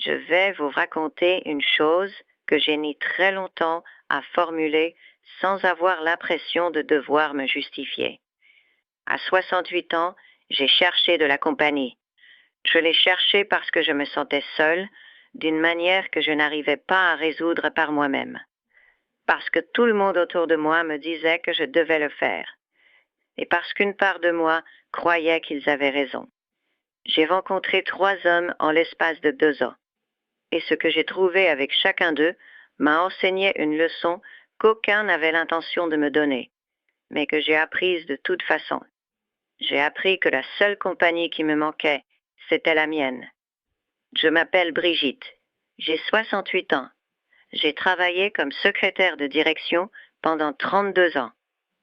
je vais vous raconter une chose que j'ai mis très longtemps à formuler sans avoir l'impression de devoir me justifier. À 68 ans, j'ai cherché de la compagnie. Je l'ai cherché parce que je me sentais seule, d'une manière que je n'arrivais pas à résoudre par moi-même. Parce que tout le monde autour de moi me disait que je devais le faire. Et parce qu'une part de moi croyait qu'ils avaient raison. J'ai rencontré 3 hommes en l'espace de 2 ans. Et ce que j'ai trouvé avec chacun d'eux m'a enseigné une leçon qu'aucun n'avait l'intention de me donner, mais que j'ai apprise de toute façon. J'ai appris que la seule compagnie qui me manquait, c'était la mienne. Je m'appelle Brigitte. J'ai 68 ans. J'ai travaillé comme secrétaire de direction pendant 32 ans,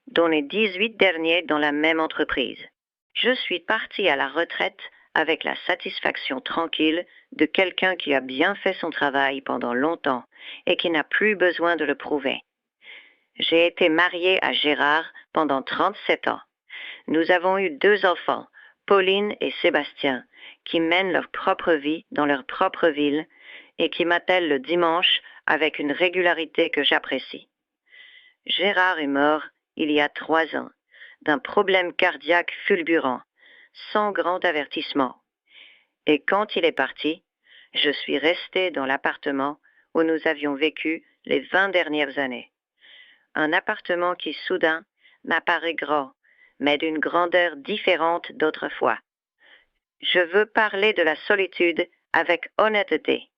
dont les 18 derniers dans la même entreprise. Je suis partie à la retraite avec la satisfaction tranquille de quelqu'un qui a bien fait son travail pendant longtemps et qui n'a plus besoin de le prouver. J'ai été mariée à Gérard pendant 37 ans. Nous avons eu 2 enfants, Pauline et Sébastien, qui mènent leur propre vie dans leur propre ville et qui m'appellent le dimanche avec une régularité que j'apprécie. Gérard est mort il y a 3 ans, d'un problème cardiaque fulgurant, sans grand avertissement. Et quand il est parti, je suis restée dans l'appartement où nous avions vécu les 20 dernières années. Un appartement qui soudain m'apparaît grand, mais d'une grandeur différente d'autrefois. Je veux parler de la solitude avec honnêteté,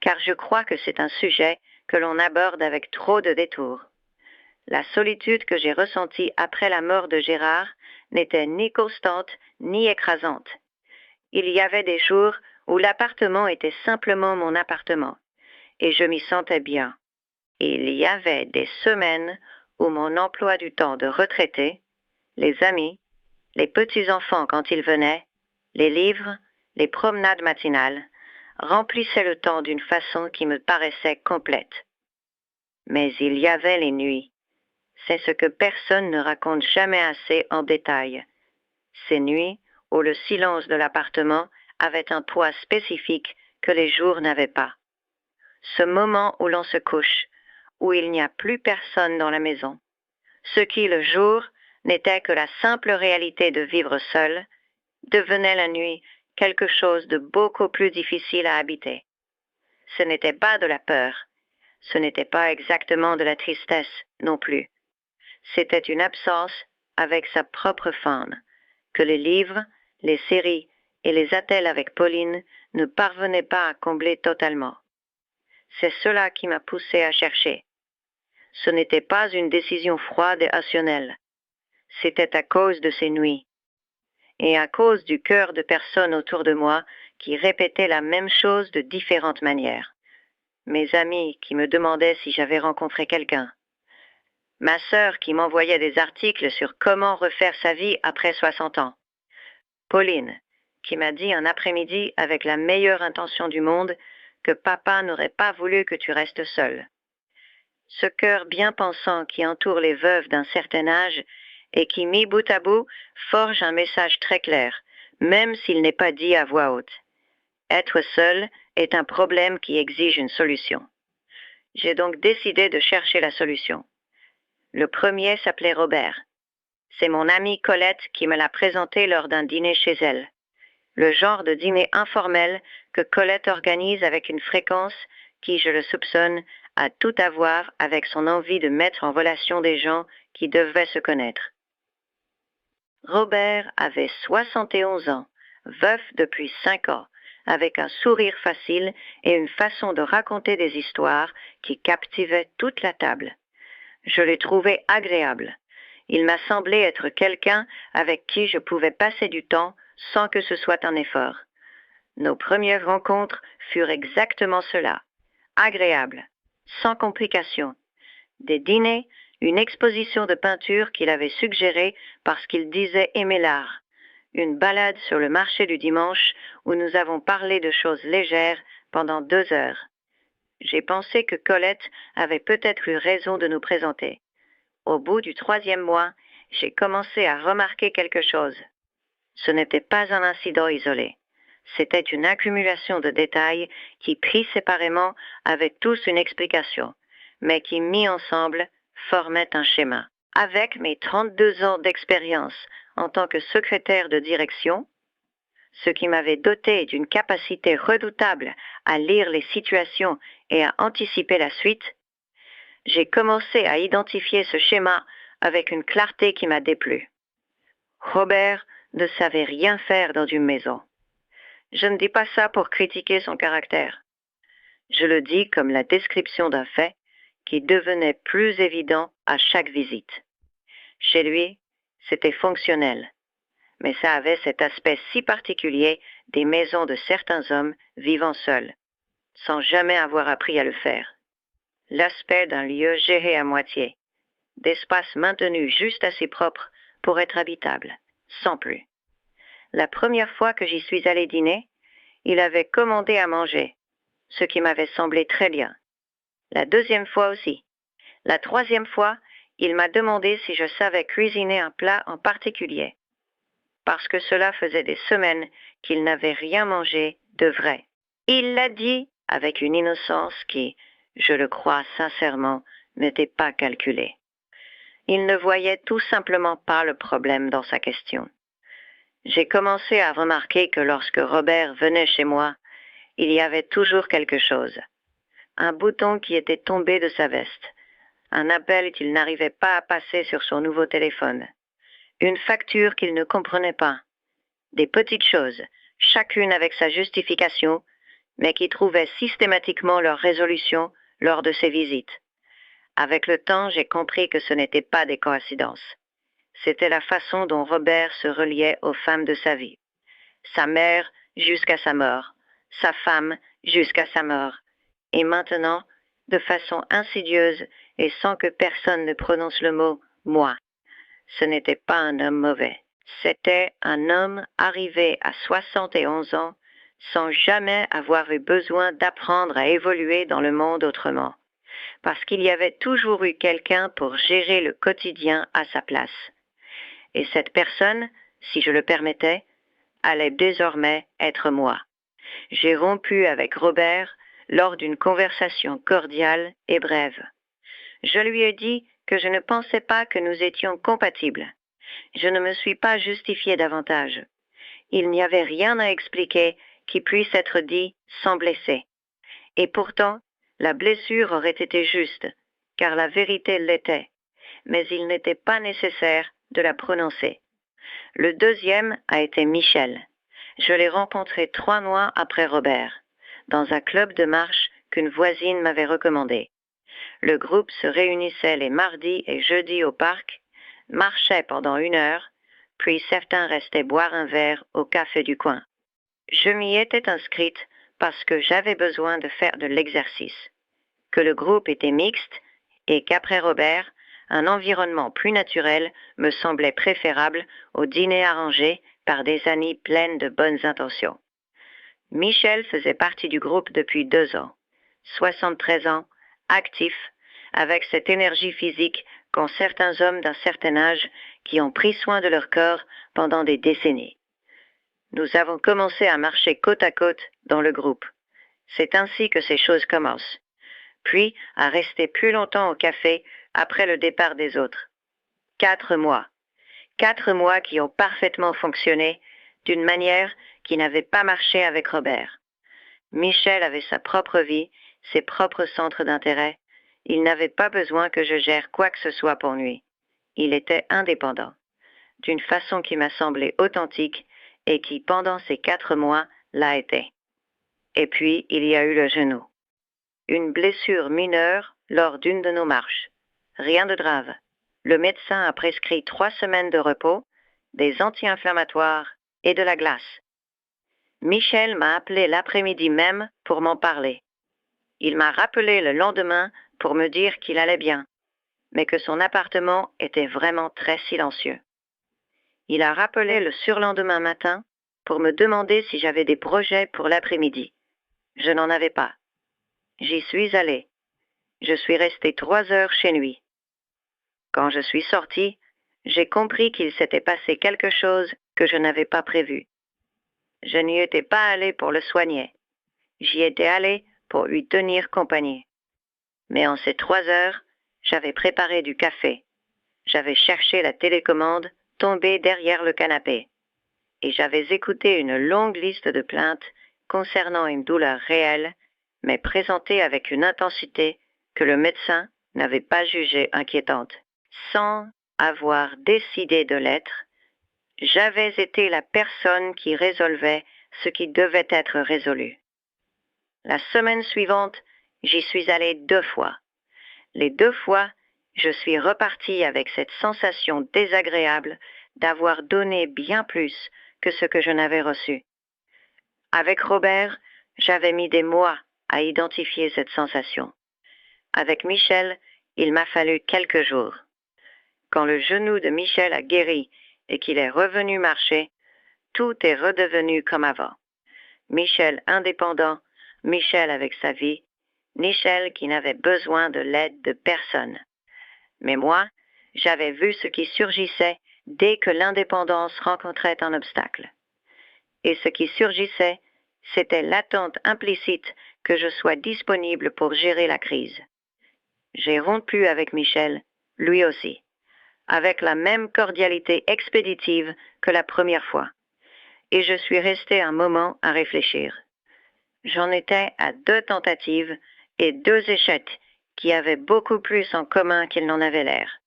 car je crois que c'est un sujet que l'on aborde avec trop de détours. La solitude que j'ai ressentie après la mort de Gérard n'était ni constante ni écrasante. Il y avait des jours où l'appartement était simplement mon appartement, et je m'y sentais bien. Il y avait des semaines où mon emploi du temps de retraité, les amis, les petits-enfants quand ils venaient, les livres, les promenades matinales, remplissaient le temps d'une façon qui me paraissait complète. Mais il y avait les nuits. C'est ce que personne ne raconte jamais assez en détail. Ces nuits où le silence de l'appartement avait un poids spécifique que les jours n'avaient pas. Ce moment où l'on se couche, où il n'y a plus personne dans la maison. Ce qui, le jour, n'était que la simple réalité de vivre seul, devenait la nuit quelque chose de beaucoup plus difficile à habiter. Ce n'était pas de la peur, ce n'était pas exactement de la tristesse non plus. C'était une absence avec sa propre faune, que les livres, les séries et les attels avec Pauline ne parvenaient pas à combler totalement. C'est cela qui m'a poussé à chercher. Ce n'était pas une décision froide et rationnelle. C'était à cause de ces nuits. Et à cause du cœur de personnes autour de moi qui répétaient la même chose de différentes manières. Mes amis qui me demandaient si j'avais rencontré quelqu'un. Ma sœur qui m'envoyait des articles sur comment refaire sa vie après 60 ans. Pauline, qui m'a dit un après-midi avec la meilleure intention du monde que papa n'aurait pas voulu que tu restes seule. Ce cœur bien pensant qui entoure les veuves d'un certain âge et qui, mis bout à bout, forge un message très clair, même s'il n'est pas dit à voix haute. Être seul est un problème qui exige une solution. J'ai donc décidé de chercher la solution. Le premier s'appelait Robert. C'est mon amie Colette qui me l'a présenté lors d'un dîner chez elle. Le genre de dîner informel que Colette organise avec une fréquence qui, je le soupçonne, a tout à voir avec son envie de mettre en relation des gens qui devaient se connaître. Robert avait 71 ans, veuf depuis 5 ans, avec un sourire facile et une façon de raconter des histoires qui captivaient toute la table. Je l'ai trouvé agréable. Il m'a semblé être quelqu'un avec qui je pouvais passer du temps sans que ce soit un effort. Nos premières rencontres furent exactement cela, agréables, sans complications. Des dîners, une exposition de peinture qu'il avait suggérée parce qu'il disait aimer l'art, une balade sur le marché du dimanche où nous avons parlé de choses légères pendant 2 heures. J'ai pensé que Colette avait peut-être eu raison de nous présenter. Au bout du 3e mois, j'ai commencé à remarquer quelque chose. Ce n'était pas un incident isolé. C'était une accumulation de détails qui, pris séparément, avaient tous une explication, mais qui, mis ensemble, formaient un schéma. Avec mes 32 ans d'expérience en tant que secrétaire de direction, ce qui m'avait doté d'une capacité redoutable à lire les situations et à anticiper la suite, j'ai commencé à identifier ce schéma avec une clarté qui m'a déplu. Robert ne savait rien faire dans une maison. Je ne dis pas ça pour critiquer son caractère. Je le dis comme la description d'un fait qui devenait plus évident à chaque visite. Chez lui, c'était fonctionnel, mais ça avait cet aspect si particulier des maisons de certains hommes vivant seuls, sans jamais avoir appris à le faire. L'aspect d'un lieu géré à moitié, d'espace maintenu juste assez propre pour être habitable, sans plus. La première fois que j'y suis allé dîner, il avait commandé à manger, ce qui m'avait semblé très bien. La deuxième fois aussi. La troisième fois, il m'a demandé si je savais cuisiner un plat en particulier, parce que cela faisait des semaines qu'il n'avait rien mangé de vrai. Il l'a dit avec une innocence qui, je le crois sincèrement, n'était pas calculée. Il ne voyait tout simplement pas le problème dans sa question. J'ai commencé à remarquer que lorsque Robert venait chez moi, il y avait toujours quelque chose. Un bouton qui était tombé de sa veste, un appel qu'il n'arrivait pas à passer sur son nouveau téléphone, une facture qu'il ne comprenait pas, des petites choses, chacune avec sa justification, mais qui trouvaient systématiquement leur résolution lors de ses visites. Avec le temps, j'ai compris que ce n'était pas des coïncidences. C'était la façon dont Robert se reliait aux femmes de sa vie. Sa mère jusqu'à sa mort, sa femme jusqu'à sa mort, et maintenant, de façon insidieuse et sans que personne ne prononce le mot « moi ». Ce n'était pas un homme mauvais. C'était un homme arrivé à 71 ans sans jamais avoir eu besoin d'apprendre à évoluer dans le monde autrement, parce qu'il y avait toujours eu quelqu'un pour gérer le quotidien à sa place. Et cette personne, si je le permettais, allait désormais être moi. J'ai rompu avec Robert lors d'une conversation cordiale et brève. Je lui ai dit que je ne pensais pas que nous étions compatibles. Je ne me suis pas justifié davantage. Il n'y avait rien à expliquer qui puisse être dit sans blesser. Et pourtant, la blessure aurait été juste, car la vérité l'était, mais il n'était pas nécessaire de la prononcer. Le deuxième a été Michel. Je l'ai rencontré 3 mois après Robert, dans un club de marche qu'une voisine m'avait recommandé. Le groupe se réunissait les mardis et jeudis au parc, marchait pendant 1 heure, puis certains restaient boire un verre au café du coin. Je m'y étais inscrite parce que j'avais besoin de faire de l'exercice, que le groupe était mixte et qu'après Robert, un environnement plus naturel me semblait préférable au dîner arrangé par des amies pleines de bonnes intentions. Michel faisait partie du groupe depuis 2 ans, 73 ans, actif, avec cette énergie physique qu'ont certains hommes d'un certain âge qui ont pris soin de leur corps pendant des décennies. Nous avons commencé à marcher côte à côte dans le groupe. C'est ainsi que ces choses commencent. Puis à rester plus longtemps au café après le départ des autres. 4 mois. 4 mois qui ont parfaitement fonctionné d'une manière qui n'avait pas marché avec Robert. Michel avait sa propre vie, ses propres centres d'intérêt. Il n'avait pas besoin que je gère quoi que ce soit pour lui. Il était indépendant, d'une façon qui m'a semblé authentique et qui, pendant ces 4 mois, l'a été. Et puis, il y a eu le genou. Une blessure mineure lors d'une de nos marches. Rien de grave. Le médecin a prescrit 3 semaines de repos, des anti-inflammatoires et de la glace. Michel m'a appelé l'après-midi même pour m'en parler. Il m'a rappelé le lendemain pour me dire qu'il allait bien, mais que son appartement était vraiment très silencieux. Il a rappelé le surlendemain matin pour me demander si j'avais des projets pour l'après-midi. Je n'en avais pas. J'y suis allée. Je suis restée 3 heures chez lui. Quand je suis sortie, j'ai compris qu'il s'était passé quelque chose que je n'avais pas prévu. Je n'y étais pas allé pour le soigner. J'y étais allé pour lui tenir compagnie. Mais en ces 3 heures, j'avais préparé du café. J'avais cherché la télécommande tombée derrière le canapé. Et j'avais écouté une longue liste de plaintes concernant une douleur réelle, mais présentée avec une intensité que le médecin n'avait pas jugée inquiétante. Sans avoir décidé de l'être, j'avais été la personne qui résolvait ce qui devait être résolu. La semaine suivante, j'y suis allé 2 fois. Les 2 fois, je suis reparti avec cette sensation désagréable d'avoir donné bien plus que ce que je n'avais reçu. Avec Robert, j'avais mis des mois à identifier cette sensation. Avec Michel, il m'a fallu quelques jours. Quand le genou de Michel a guéri et qu'il est revenu marcher, tout est redevenu comme avant. Michel indépendant, Michel avec sa vie, Michel qui n'avait besoin de l'aide de personne. Mais moi, j'avais vu ce qui surgissait dès que l'indépendance rencontrait un obstacle. Et ce qui surgissait, c'était l'attente implicite que je sois disponible pour gérer la crise. J'ai rompu avec Michel, lui aussi, avec la même cordialité expéditive que la première fois. Et je suis resté un moment à réfléchir. J'en étais à 2 tentatives et 2 échecs qui avaient beaucoup plus en commun qu'ils n'en avaient l'air.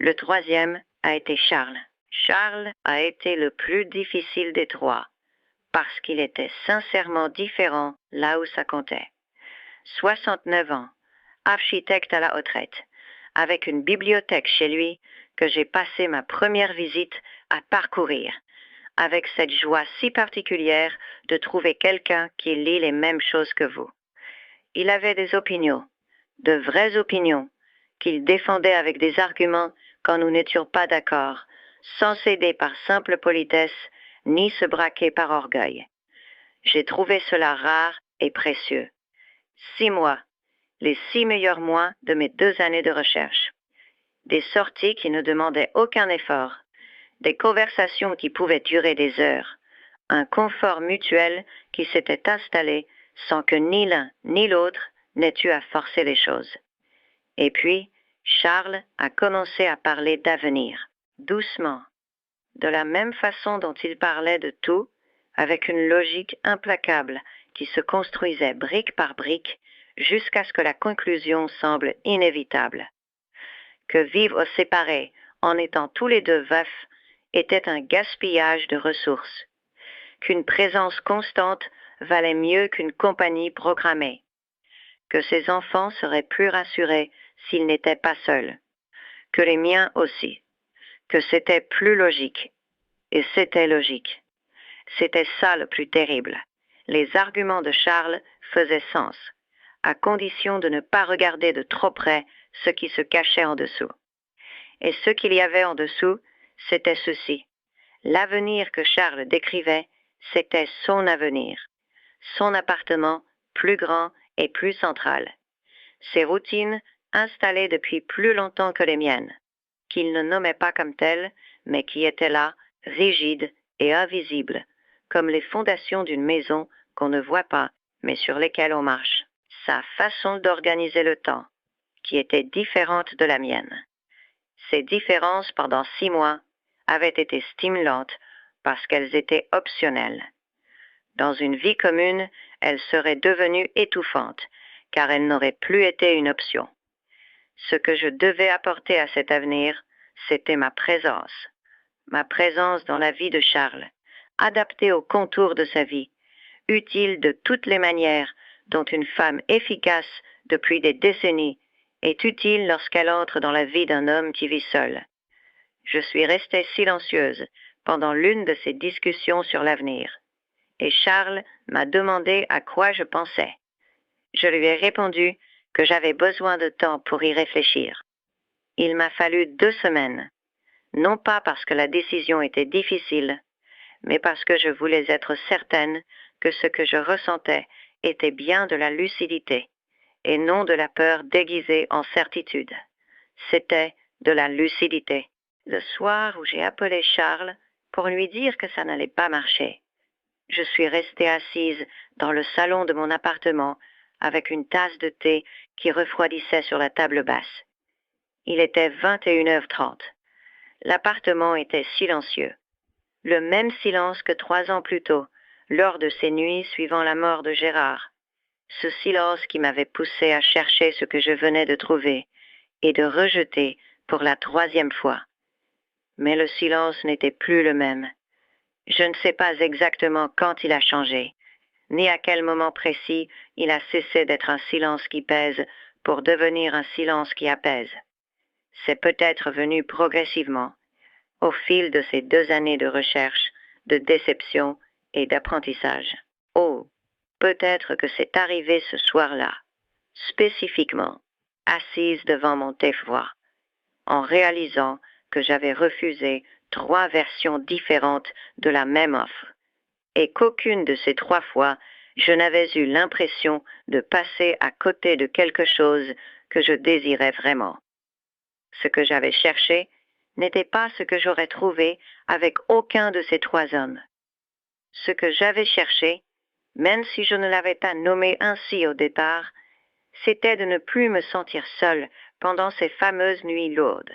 Le 3e a été Charles. Charles a été le plus difficile des 3, parce qu'il était sincèrement différent là où ça comptait. 69 ans, architecte à la retraite, avec une bibliothèque chez lui que j'ai passé ma première visite à parcourir, avec cette joie si particulière de trouver quelqu'un qui lit les mêmes choses que vous. Il avait des opinions, de vraies opinions, qu'il défendait avec des arguments quand nous n'étions pas d'accord, sans céder par simple politesse, ni se braquer par orgueil. J'ai trouvé cela rare et précieux. 6 mois, les 6 meilleurs mois de mes 2 années de recherche. Des sorties qui ne demandaient aucun effort, des conversations qui pouvaient durer des heures, un confort mutuel qui s'était installé sans que ni l'un ni l'autre n'ait eu à forcer les choses. Et puis, Charles a commencé à parler d'avenir, doucement, de la même façon dont il parlait de tout, avec une logique implacable qui se construisait brique par brique jusqu'à ce que la conclusion semble inévitable. Que vivre séparés en étant tous les 2 veufs était un gaspillage de ressources, qu'une présence constante valait mieux qu'une compagnie programmée, que ses enfants seraient plus rassurés s'ils n'étaient pas seuls, que les miens aussi, que c'était plus logique. Et c'était logique. C'était ça le plus terrible. Les arguments de Charles faisaient sens, à condition de ne pas regarder de trop près ce qui se cachait en dessous. Et ce qu'il y avait en dessous, c'était ceci. L'avenir que Charles décrivait, c'était son avenir, son appartement plus grand et plus central, ses routines installées depuis plus longtemps que les miennes, qu'il ne nommait pas comme telles, mais qui étaient là, rigides et invisibles, comme les fondations d'une maison qu'on ne voit pas, mais sur lesquelles on marche. Sa façon d'organiser le temps, qui était différente de la mienne. Ces différences pendant 6 mois avaient été stimulantes parce qu'elles étaient optionnelles. Dans une vie commune, elles seraient devenues étouffantes, car elles n'auraient plus été une option. Ce que je devais apporter à cet avenir, c'était ma présence dans la vie de Charles, adaptée aux contours de sa vie, utile de toutes les manières dont une femme efficace depuis des décennies est utile lorsqu'elle entre dans la vie d'un homme qui vit seul. Je suis restée silencieuse pendant l'une de ces discussions sur l'avenir, et Charles m'a demandé à quoi je pensais. Je lui ai répondu que j'avais besoin de temps pour y réfléchir. Il m'a fallu 2 semaines, non pas parce que la décision était difficile, mais parce que je voulais être certaine que ce que je ressentais était bien de la lucidité, et non de la peur déguisée en certitude. C'était de la lucidité. Le soir où j'ai appelé Charles pour lui dire que ça n'allait pas marcher, Je suis restée assise dans le salon de mon appartement avec une tasse de thé qui refroidissait sur la table basse. Il était 21h30. L'appartement était silencieux. Le même silence que 3 ans plus tôt, lors de ces nuits suivant la mort de Gérard. Ce silence qui m'avait poussé à chercher ce que je venais de trouver et de rejeter pour la 3e fois. Mais le silence n'était plus le même. Je ne sais pas exactement quand il a changé, ni à quel moment précis il a cessé d'être un silence qui pèse pour devenir un silence qui apaise. C'est peut-être venu progressivement, au fil de ces 2 années de recherche, de déception et d'apprentissage. Oh, peut-être que c'est arrivé ce soir-là, spécifiquement, assise devant mon thé froid, en réalisant que j'avais refusé 3 versions différentes de la même offre, et qu'aucune de ces 3 fois, je n'avais eu l'impression de passer à côté de quelque chose que je désirais vraiment. Ce que j'avais cherché n'était pas ce que j'aurais trouvé avec aucun de ces 3 hommes. Ce que j'avais cherché, même si je ne l'avais pas nommé ainsi au départ, c'était de ne plus me sentir seule pendant ces fameuses nuits lourdes.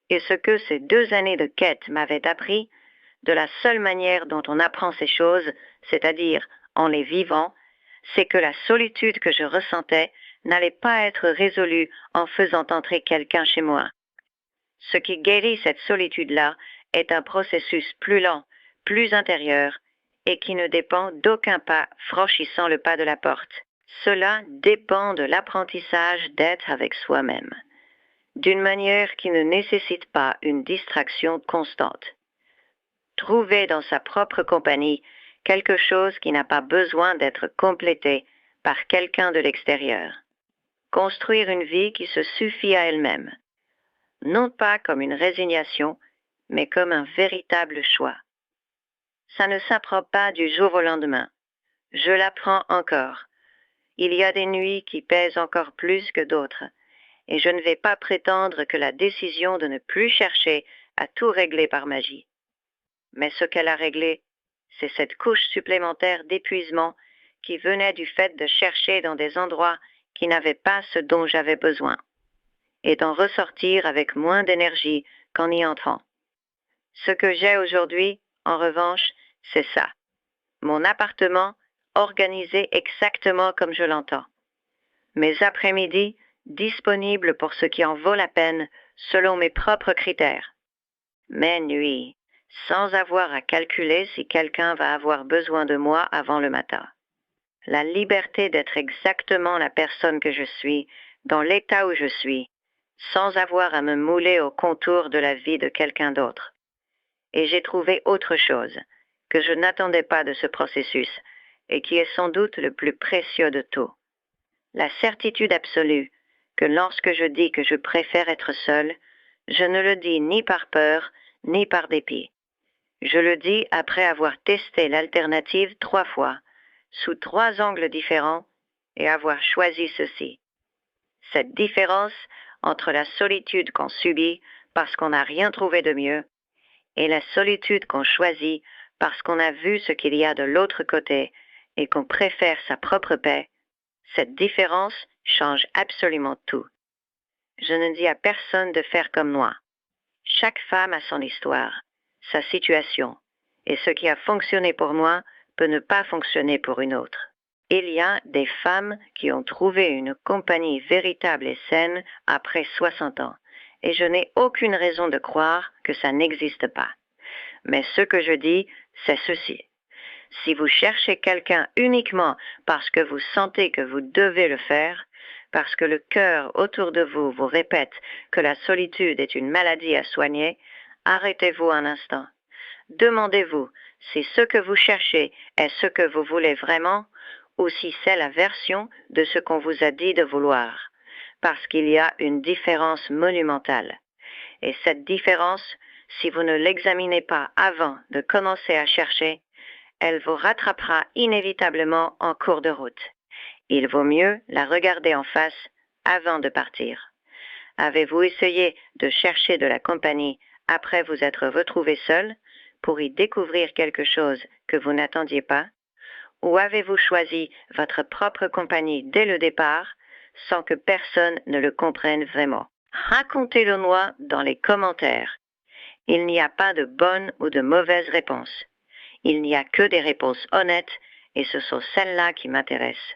Et ce que ces 2 années de quête m'avaient appris, de la seule manière dont on apprend ces choses, c'est-à-dire en les vivant, c'est que la solitude que je ressentais n'allait pas être résolue en faisant entrer quelqu'un chez moi. Ce qui guérit cette solitude-là est un processus plus lent, plus intérieur, et qui ne dépend d'aucun pas franchissant le pas de la porte. Cela dépend de l'apprentissage d'être avec soi-même, d'une manière qui ne nécessite pas une distraction constante. Trouver dans sa propre compagnie quelque chose qui n'a pas besoin d'être complété par quelqu'un de l'extérieur. Construire une vie qui se suffit à elle-même, non pas comme une résignation, mais comme un véritable choix. Ça ne s'apprend pas du jour au lendemain. Je l'apprends encore. Il y a des nuits qui pèsent encore plus que d'autres, et je ne vais pas prétendre que la décision de ne plus chercher a tout réglé par magie. Mais ce qu'elle a réglé, c'est cette couche supplémentaire d'épuisement qui venait du fait de chercher dans des endroits qui n'avaient pas ce dont j'avais besoin, et d'en ressortir avec moins d'énergie qu'en y entrant. Ce que j'ai aujourd'hui, en revanche, c'est ça. Mon appartement organisé exactement comme je l'entends. Mes après-midi disponibles pour ce qui en vaut la peine selon mes propres critères. Mes nuits, sans avoir à calculer si quelqu'un va avoir besoin de moi avant le matin. La liberté d'être exactement la personne que je suis, dans l'état où je suis, sans avoir à me mouler au contour de la vie de quelqu'un d'autre. Et j'ai trouvé autre chose, que je n'attendais pas de ce processus, et qui est sans doute le plus précieux de tout. La certitude absolue que lorsque je dis que je préfère être seule, je ne le dis ni par peur, ni par dépit. Je le dis après avoir testé l'alternative 3 fois, sous 3 angles différents, et avoir choisi ceci. Cette différence entre la solitude qu'on subit parce qu'on n'a rien trouvé de mieux, et la solitude qu'on choisit parce qu'on a vu ce qu'il y a de l'autre côté et qu'on préfère sa propre paix, cette différence change absolument tout. Je ne dis à personne de faire comme moi. Chaque femme a son histoire, sa situation, et ce qui a fonctionné pour moi peut ne pas fonctionner pour une autre. Il y a des femmes qui ont trouvé une compagnie véritable et saine après 60 ans, et je n'ai aucune raison de croire que ça n'existe pas. Mais ce que je dis, c'est ceci. Si vous cherchez quelqu'un uniquement parce que vous sentez que vous devez le faire, parce que le cœur autour de vous vous répète que la solitude est une maladie à soigner, arrêtez-vous un instant. Demandez-vous si ce que vous cherchez est ce que vous voulez vraiment ou si c'est la version de ce qu'on vous a dit de vouloir, parce qu'il y a une différence monumentale. Et cette différence, si vous ne l'examinez pas avant de commencer à chercher, elle vous rattrapera inévitablement en cours de route. Il vaut mieux la regarder en face avant de partir. Avez-vous essayé de chercher de la compagnie après vous être retrouvé seul pour y découvrir quelque chose que vous n'attendiez pas? Ou avez-vous choisi votre propre compagnie dès le départ sans que personne ne le comprenne vraiment? Racontez-le-moi dans les commentaires. Il n'y a pas de bonne ou de mauvaise réponse. Il n'y a que des réponses honnêtes et ce sont celles-là qui m'intéressent.